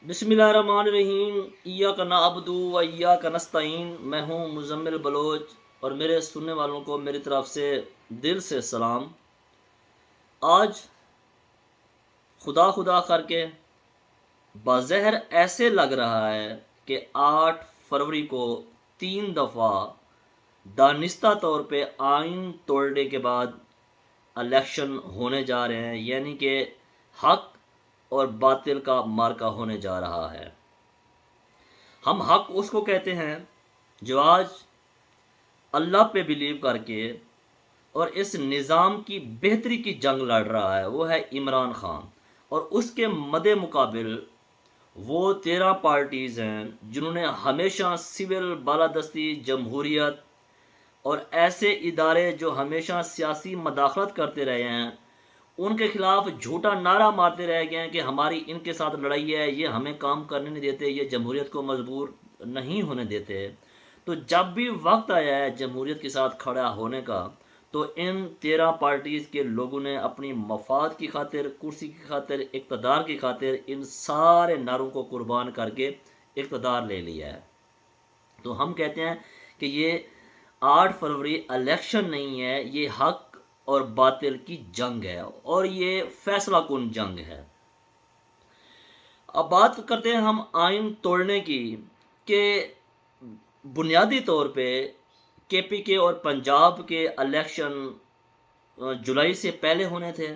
بسم اللہ الرحمن الرحیم، ایاک نعبد و ایاک نستعین۔ میں ہوں مزمل بلوچ اور میرے سننے والوں کو میری طرف سے دل سے سلام۔ آج خدا خدا کر کے بظاہر ایسے لگ رہا ہے کہ 8 فروری کو 3 دفعہ دانستہ طور پہ آئین توڑنے کے بعد الیکشن ہونے جا رہے ہیں، یعنی کہ حق اور باطل کا معرکہ ہونے جا رہا ہے۔ ہم حق اس کو کہتے ہیں جو آج اللہ پہ بلیو کر کے اور اس نظام کی بہتری کی جنگ لڑ رہا ہے، وہ ہے عمران خان۔ اور اس کے مد مقابل وہ 13 پارٹیز ہیں جنہوں نے ہمیشہ سول بالادستی، جمہوریت اور ایسے ادارے جو ہمیشہ سیاسی مداخلت کرتے رہے ہیں ان کے خلاف جھوٹا نعرہ مارتے رہ گئے ہیں کہ ہماری ان کے ساتھ لڑائی ہے، یہ ہمیں کام کرنے نہیں دیتے، یہ جمہوریت کو مجبور نہیں ہونے دیتے۔ تو جب بھی وقت آیا ہے جمہوریت کے ساتھ کھڑا ہونے کا تو ان 13 پارٹیز کے لوگوں نے اپنی مفاد کی خاطر، کرسی کی خاطر، اقتدار کی خاطر ان سارے نعروں کو قربان کر کے اقتدار لے لیا ہے۔ تو ہم کہتے ہیں کہ یہ 8 فروری الیکشن نہیں ہے، یہ حق اور باطل کی جنگ ہے اور یہ فیصلہ کن جنگ ہے۔ اب بات کرتے ہیں ہم آئین توڑنے کی، کہ بنیادی طور پہ کے پی کے اور پنجاب کے الیکشن جولائی سے پہلے ہونے تھے،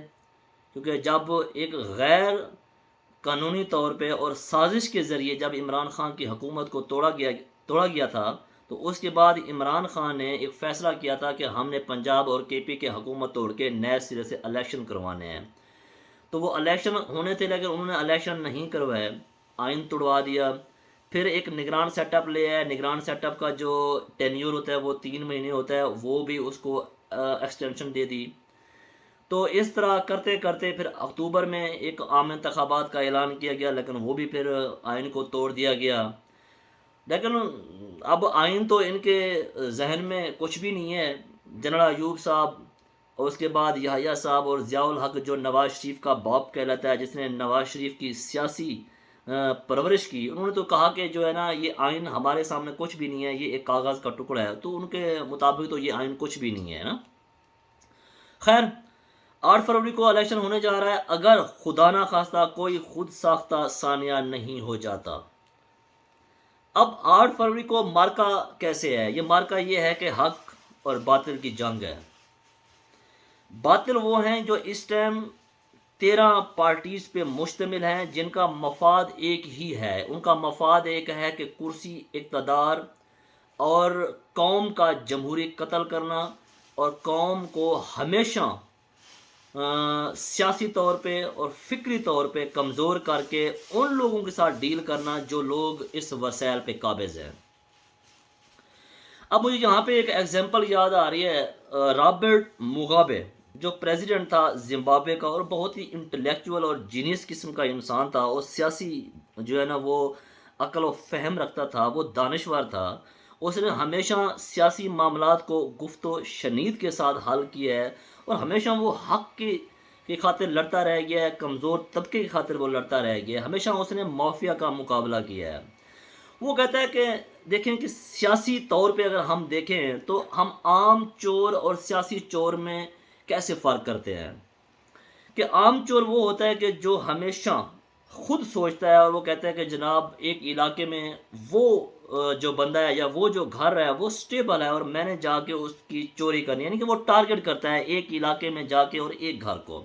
کیونکہ جب ایک غیر قانونی طور پہ اور سازش کے ذریعے جب عمران خان کی حکومت کو توڑا گیا تھا تو اس کے بعد عمران خان نے ایک فیصلہ کیا تھا کہ ہم نے پنجاب اور کے پی کے حکومت توڑ کے نئے سرے سے الیکشن کروانے ہیں۔ تو وہ الیکشن ہونے تھے لیکن انہوں نے الیکشن نہیں کروائے، آئین توڑوا دیا۔ پھر ایک نگران سیٹ اپ لے آئے، نگران سیٹ اپ کا جو ٹینیور ہوتا ہے وہ 3 مہینے ہوتا ہے، وہ بھی اس کو ایکسٹینشن دے دی۔ تو اس طرح کرتے کرتے پھر اکتوبر میں ایک عام انتخابات کا اعلان کیا گیا، لیکن وہ بھی پھر آئین کو توڑ دیا گیا۔ لیکن اب آئین تو ان کے ذہن میں کچھ بھی نہیں ہے۔ جنرل ایوب صاحب اور اس کے بعد یحییٰ صاحب اور ضیاء الحق جو نواز شریف کا باپ کہلاتا ہے، جس نے نواز شریف کی سیاسی پرورش کی، انہوں نے تو کہا کہ جو ہے نا یہ آئین ہمارے سامنے کچھ بھی نہیں ہے، یہ ایک کاغذ کا ٹکڑا ہے۔ تو ان کے مطابق تو یہ آئین کچھ بھی نہیں ہے نا۔ خیر، 8 فروری کو الیکشن ہونے جا رہا ہے، اگر خدا نہ خواستہ کوئی خود ساختہ ثانیہ نہیں ہو جاتا۔ اب 8 فروری کو مارکا کیسے ہے؟ یہ مارکا یہ ہے کہ حق اور باطل کی جنگ ہے۔ باطل وہ ہیں جو اس ٹائم 13 پارٹیز پہ مشتمل ہیں جن کا مفاد ایک ہی ہے۔ ان کا مفاد ایک ہے کہ کرسی، اقتدار اور قوم کا جمہوری قتل کرنا، اور قوم کو ہمیشہ سیاسی طور پہ اور فکری طور پہ کمزور کر کے ان لوگوں کے ساتھ ڈیل کرنا جو لوگ اس وسائل پہ قابض ہیں۔ اب مجھے یہاں پہ ایک ایگزامپل یاد آ رہی ہے، رابرٹ موگابے جو پریزیڈنٹ تھا زمبابوے کا، اور بہت ہی انٹلیکچوئل اور جینیس قسم کا انسان تھا، اور سیاسی جو ہے نا وہ عقل و فہم رکھتا تھا، وہ دانشور تھا۔ اس نے ہمیشہ سیاسی معاملات کو گفت و شنید کے ساتھ حل کیا ہے، اور ہمیشہ وہ حق کی خاطر لڑتا رہ گیا ہے، کمزور طبقے کی خاطر وہ لڑتا رہ گیا ہے، ہمیشہ اس نے مافیا کا مقابلہ کیا ہے۔ وہ کہتا ہے کہ دیکھیں کہ سیاسی طور پہ اگر ہم دیکھیں تو ہم عام چور اور سیاسی چور میں کیسے فرق کرتے ہیں، کہ عام چور وہ ہوتا ہے کہ جو ہمیشہ خود سوچتا ہے اور وہ کہتا ہے کہ جناب ایک علاقے میں وہ جو بندہ ہے یا وہ جو گھر ہے وہ سٹیبل ہے اور میں نے جا کے اس کی چوری کرنی، یعنی کہ وہ ٹارگٹ کرتا ہے ایک علاقے میں جا کے اور ایک گھر کو۔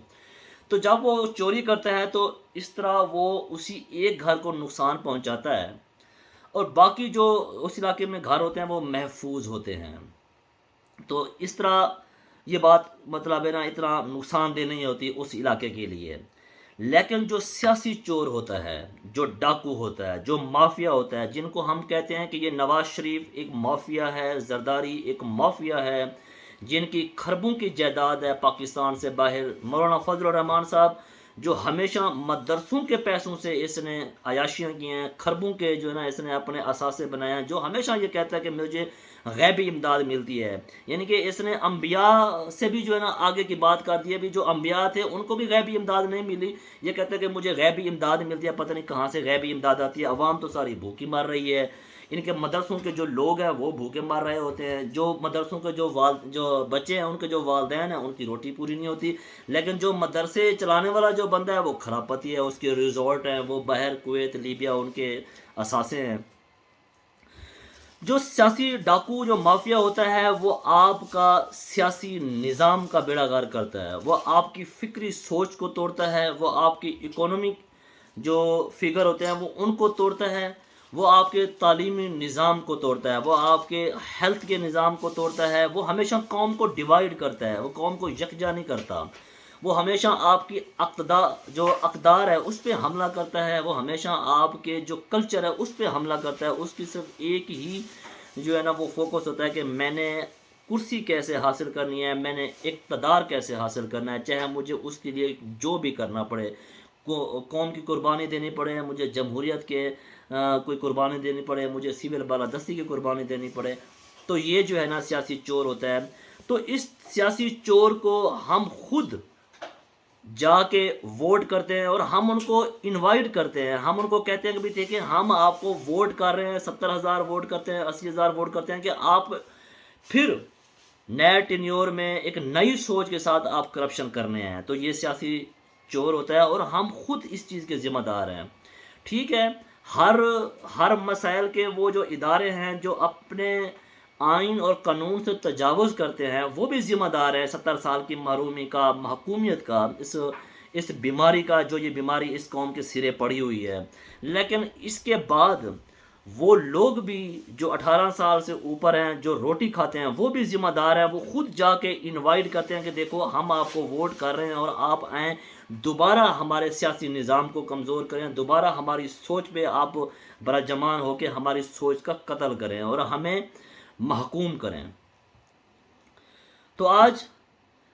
تو جب وہ چوری کرتا ہے تو اس طرح وہ اسی ایک گھر کو نقصان پہنچاتا ہے، اور باقی جو اس علاقے میں گھر ہوتے ہیں وہ محفوظ ہوتے ہیں۔ تو اس طرح یہ بات مطلب ہے نا اتنا نقصان دہ نہیں ہوتی اس علاقے کے لیے۔ لیکن جو سیاسی چور ہوتا ہے، جو ڈاکو ہوتا ہے، جو مافیا ہوتا ہے، جن کو ہم کہتے ہیں کہ یہ نواز شریف ایک مافیا ہے، زرداری ایک مافیا ہے، جن کی کھربوں کی جائیداد ہے پاکستان سے باہر، مولانا فضل الرحمان صاحب جو ہمیشہ مدرسوں کے پیسوں سے اس نے عیاشیاں کی ہیں، کھربوں کے جو ہے نا اس نے اپنے اثاثے بنائے ہیں، جو ہمیشہ یہ کہتا ہے کہ مجھے غیبی امداد ملتی ہے، یعنی کہ اس نے انبیاء سے بھی جو ہے نا آگے کی بات کر دی ہے، بھی جو انبیاء تھے ان کو بھی غیبی امداد نہیں ملی، یہ کہتے ہیں کہ مجھے غیبی امداد ملتی ہے، پتہ نہیں کہاں سے غیبی امداد آتی ہے، عوام تو ساری بھوکی مر رہی ہے، ان کے مدرسوں کے جو لوگ ہیں وہ بھوکے مر رہے ہوتے ہیں، جو مدرسوں کے جو بچے ہیں ان کے جو والدین ہیں ان کی روٹی پوری نہیں ہوتی، لیکن جو مدرسے چلانے والا جو بندہ ہے وہ خراب پتی ہے، اس کے ریزورٹ ہیں وہ باہر کویت لیبیا ان کے اثاثے ہیں۔ جو سیاسی ڈاکو جو مافیا ہوتا ہے وہ آپ کا سیاسی نظام کا بیڑا غرق کرتا ہے، وہ آپ کی فکری سوچ کو توڑتا ہے، وہ آپ کی اکونومک جو فگر ہوتے ہیں وہ ان کو توڑتا ہے، وہ آپ کے تعلیمی نظام کو توڑتا ہے، وہ آپ کے ہیلتھ کے نظام کو توڑتا ہے، وہ ہمیشہ قوم کو ڈیوائیڈ کرتا ہے، وہ قوم کو یکجا نہیں کرتا، وہ ہمیشہ آپ کی جو اقدار ہے اس پہ حملہ کرتا ہے، وہ ہمیشہ آپ کے جو کلچر ہے اس پہ حملہ کرتا ہے، اس کی صرف ایک ہی جو ہے نا وہ فوکس ہوتا ہے کہ میں نے کرسی کیسے حاصل کرنی ہے، میں نے اقتدار کیسے حاصل کرنا ہے، چاہے مجھے اس کے لیے جو بھی کرنا پڑے، قوم کی قربانی دینی پڑے، مجھے جمہوریت کے کوئی قربانی دینی پڑے، مجھے سول بالادستی کی قربانی دینی پڑے، تو یہ جو ہے نا سیاسی چور ہوتا ہے۔ تو اس سیاسی چور کو ہم خود جا کے ووٹ کرتے ہیں اور ہم ان کو انوائٹ کرتے ہیں، ہم ان کو کہتے ہیں کہ بھی دیکھیں ہم آپ کو ووٹ کر رہے ہیں، 70,000 ووٹ کرتے ہیں، 80,000 ووٹ کرتے ہیں کہ آپ پھر نئے ٹینیور میں ایک نئی سوچ کے ساتھ آپ کرپشن کرنے ہیں، تو یہ سیاسی چور ہوتا ہے اور ہم خود اس چیز کے ذمہ دار ہیں۔ ٹھیک ہے، ہر مسائل کے وہ جو ادارے ہیں جو اپنے آئین اور قانون سے تجاوز کرتے ہیں وہ بھی ذمہ دار ہے، 70 سال کی محرومی کا، محکومیت کا، اس بیماری کا، جو یہ بیماری اس قوم کے سرے پڑی ہوئی ہے۔ لیکن اس کے بعد وہ لوگ بھی جو 18 سال سے اوپر ہیں، جو روٹی کھاتے ہیں، وہ بھی ذمہ دار ہیں، وہ خود جا کے انوائٹ کرتے ہیں کہ دیکھو ہم آپ کو ووٹ کر رہے ہیں اور آپ آئیں، دوبارہ ہمارے سیاسی نظام کو کمزور کریں، دوبارہ ہماری سوچ پہ آپ برجمان ہو کے ہماری سوچ کا قتل کریں اور ہمیں محکوم کریں۔ تو آج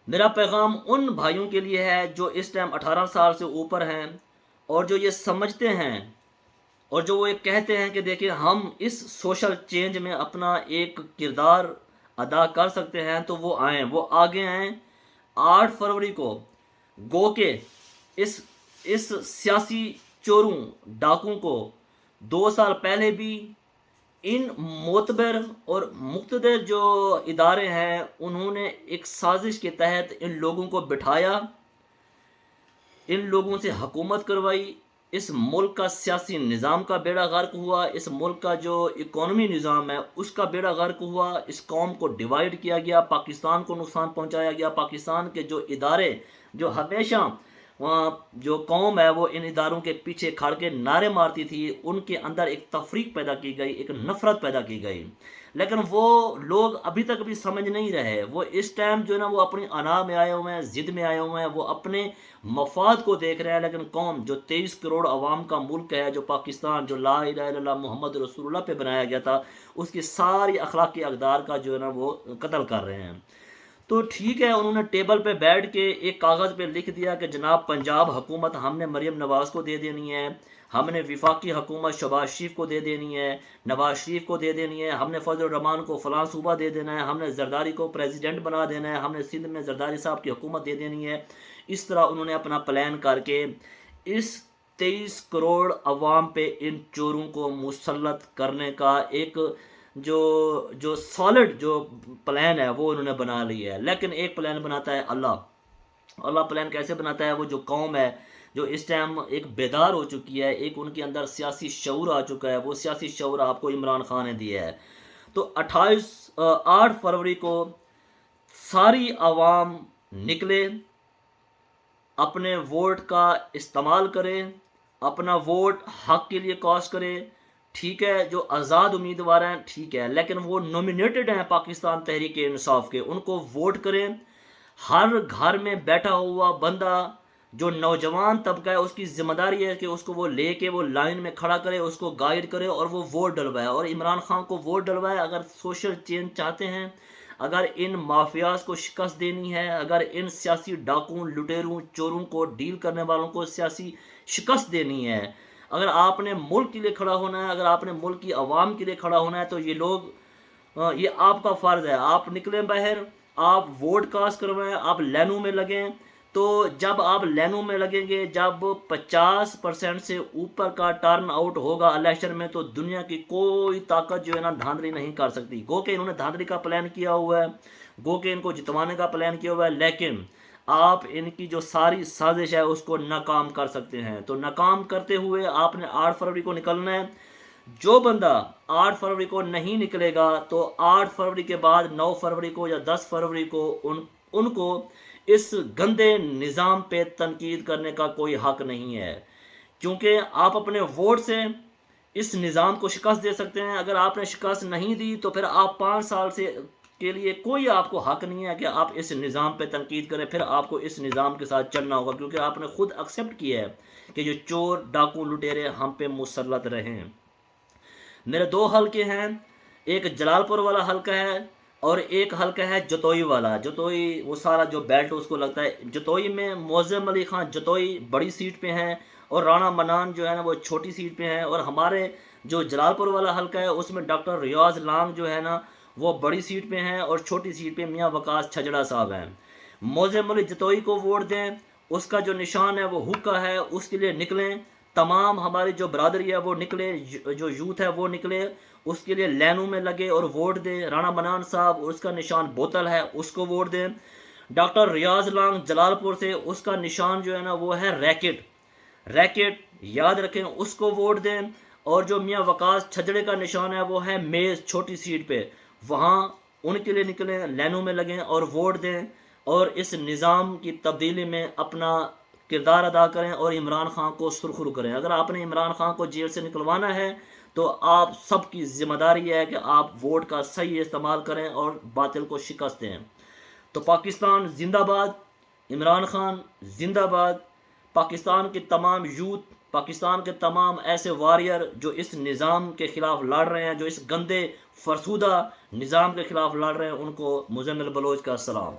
میرا پیغام ان بھائیوں کے لیے ہے جو اس ٹائم 18 سال سے اوپر ہیں اور جو یہ سمجھتے ہیں اور جو وہ یہ کہتے ہیں کہ دیکھیں ہم اس سوشل چینج میں اپنا ایک کردار ادا کر سکتے ہیں، تو وہ آئیں، وہ آگے آئیں۔ 8 فروری کو گو کہ اس سیاسی چوروں ڈاکوں کو 2 سال پہلے بھی ان معتبر اور مقتدر جو ادارے ہیں انہوں نے ایک سازش کے تحت ان لوگوں کو بٹھایا، ان لوگوں سے حکومت کروائی، اس ملک کا سیاسی نظام کا بیڑا غرق ہوا، اس ملک کا جو اکانومی نظام ہے اس کا بیڑا غرق ہوا، اس قوم کو ڈیوائیڈ کیا گیا، پاکستان کو نقصان پہنچایا گیا، پاکستان کے جو ادارے جو ہمیشہ جو قوم ہے وہ ان اداروں کے پیچھے کھڑ کے نعرے مارتی تھی، ان کے اندر ایک تفریق پیدا کی گئی، ایک نفرت پیدا کی گئی، لیکن وہ لوگ ابھی تک بھی سمجھ نہیں رہے، وہ اس ٹائم جو ہے نا وہ اپنی انا میں آئے ہوئے ہیں، ضد میں آئے ہوئے ہیں، وہ اپنے مفاد کو دیکھ رہے ہیں، لیکن قوم جو 23 کروڑ عوام کا ملک ہے، جو پاکستان جو لا الہ الا اللہ محمد رسول اللہ پہ بنایا گیا تھا، اس کی ساری اخلاقی اقدار کا جو ہے نا وہ قتل کر رہے ہیں۔ تو ٹھیک ہے، انہوں نے ٹیبل پہ بیٹھ کے ایک کاغذ پہ لکھ دیا کہ جناب پنجاب حکومت ہم نے مریم نواز کو دے دینی ہے، ہم نے وفاقی حکومت شہباز شریف کو دے دینی ہے، نواز شریف کو دے دینی ہے، ہم نے فضل الرحمان کو فلاں صوبہ دے دینا ہے، ہم نے زرداری کو پریزیڈنٹ بنا دینا ہے، ہم نے سندھ میں زرداری صاحب کی حکومت دے دینی ہے۔ اس طرح انہوں نے اپنا پلان کر کے اس 23 کروڑ عوام پہ ان چوروں کو مسلط کرنے کا ایک جو سالڈ جو پلان ہے وہ انہوں نے بنا لی ہے۔ لیکن ایک پلان بناتا ہے اللہ پلان کیسے بناتا ہے؟ وہ جو قوم ہے جو اس ٹائم ایک بیدار ہو چکی ہے، ایک ان کے اندر سیاسی شعور آ چکا ہے، وہ سیاسی شعور آپ کو عمران خان نے دیا ہے۔ تو 8 فروری کو ساری عوام نکلے، اپنے ووٹ کا استعمال کرے، اپنا ووٹ حق کے لیے کاسٹ کرے۔ ٹھیک ہے، جو آزاد امیدوار ہیں ٹھیک ہے، لیکن وہ نومینیٹڈ ہیں پاکستان تحریک انصاف کے، ان کو ووٹ کریں۔ ہر گھر میں بیٹھا ہوا بندہ جو نوجوان طبقہ ہے اس کی ذمہ داری ہے کہ اس کو وہ لے کے وہ لائن میں کھڑا کرے، اس کو گائیڈ کرے اور وہ ووٹ ڈلوائے اور عمران خان کو ووٹ ڈلوائے۔ اگر سوشل چینج چاہتے ہیں، اگر ان مافیاز کو شکست دینی ہے، اگر ان سیاسی ڈاکوں، لٹیروں، چوروں کو ڈیل کرنے والوں کو سیاسی شکست دینی ہے، اگر آپ نے ملک کے لیے کھڑا ہونا ہے، اگر آپ نے ملک کی عوام کے لیے کھڑا ہونا ہے، تو یہ لوگ یہ آپ کا فرض ہے، آپ نکلیں باہر، آپ ووٹ کاسٹ کروائیں، آپ لائنوں میں لگیں۔ تو جب آپ لائنوں میں لگیں گے، جب 50% سے اوپر کا ٹرن آؤٹ ہوگا الیکشن میں، تو دنیا کی کوئی طاقت جو ہے نا دھاندلی نہیں کر سکتی۔ گو کہ انہوں نے دھاندلی کا پلان کیا ہوا ہے، گو کہ ان کو جتوانے کا پلان کیا ہوا ہے، لیکن آپ ان کی جو ساری سازش ہے اس کو ناکام کر سکتے ہیں۔ تو ناکام کرتے ہوئے آپ نے 8 فروری کو نکلنا ہے۔ جو بندہ 8 فروری کو نہیں نکلے گا تو 8 فروری کے بعد 9 فروری کو یا 10 فروری کو ان کو اس گندے نظام پہ تنقید کرنے کا کوئی حق نہیں ہے، کیونکہ آپ اپنے ووٹ سے اس نظام کو شکست دے سکتے ہیں۔ اگر آپ نے شکست نہیں دی تو پھر آپ 5 سال سے کے لیے کوئی آپ کو حق نہیں ہے کہ آپ اس نظام پہ تنقید کریں، پھر آپ کو اس نظام کے ساتھ چلنا ہوگا، کیونکہ آپ نے خود ایکسیپٹ کیا ہے کہ جو چور ڈاکو لٹیرے ہم پہ مسلط رہے ہیں۔ میرے 2 حلقے ہیں، ایک جلال پور والا حلقہ ہے اور ایک حلقہ ہے جتوئی والا۔ جتوئی وہ سارا جو بیلٹ اس کو لگتا ہے۔ جتوئی میں معظم علی خان جتوئی بڑی سیٹ پہ ہیں اور رانا منان جو ہے نا وہ چھوٹی سیٹ پہ ہیں، اور ہمارے جو جلال پور والا حلقہ ہے اس میں ڈاکٹر ریاض لانگ جو ہے نا وہ بڑی سیٹ پہ ہیں، اور چھوٹی سیٹ پہ میاں وقاص چھجڑا صاحب ہیں۔ معظم علی جتوئی کو ووٹ دیں، اس کا جو نشان ہے وہ حکا ہے، اس کے لیے نکلیں۔ تمام ہماری جو برادری ہے وہ نکلے، جو یوتھ ہے وہ نکلے، اس کے لیے لائنوں میں لگے اور ووٹ دیں۔ رانا منان صاحب اس کا نشان بوتل ہے، اس کو ووٹ دیں۔ ڈاکٹر ریاض لانگ جلال پور سے، اس کا نشان جو ہے نا وہ ہے ریکٹ، ریکٹ یاد رکھیں، اس کو ووٹ دیں۔ اور جو میاں وقاص چھجڑے کا نشان ہے وہ ہے میز، چھوٹی سیٹ پہ، وہاں ان کے لیے نکلیں، لائنوں میں لگیں اور ووٹ دیں، اور اس نظام کی تبدیلی میں اپنا کردار ادا کریں اور عمران خان کو سرخرو کریں۔ اگر آپ نے عمران خان کو جیل سے نکلوانا ہے تو آپ سب کی ذمہ داری ہے کہ آپ ووٹ کا صحیح استعمال کریں اور باطل کو شکست دیں۔ تو پاکستان زندہ باد، عمران خان زندہ باد، پاکستان کے تمام یوتھ، پاکستان کے تمام ایسے واریر جو اس نظام کے خلاف لڑ رہے ہیں، جو اس گندے فرسودہ نظام کے خلاف لڑ رہے ہیں، ان کو مزمل بلوچ کا سلام۔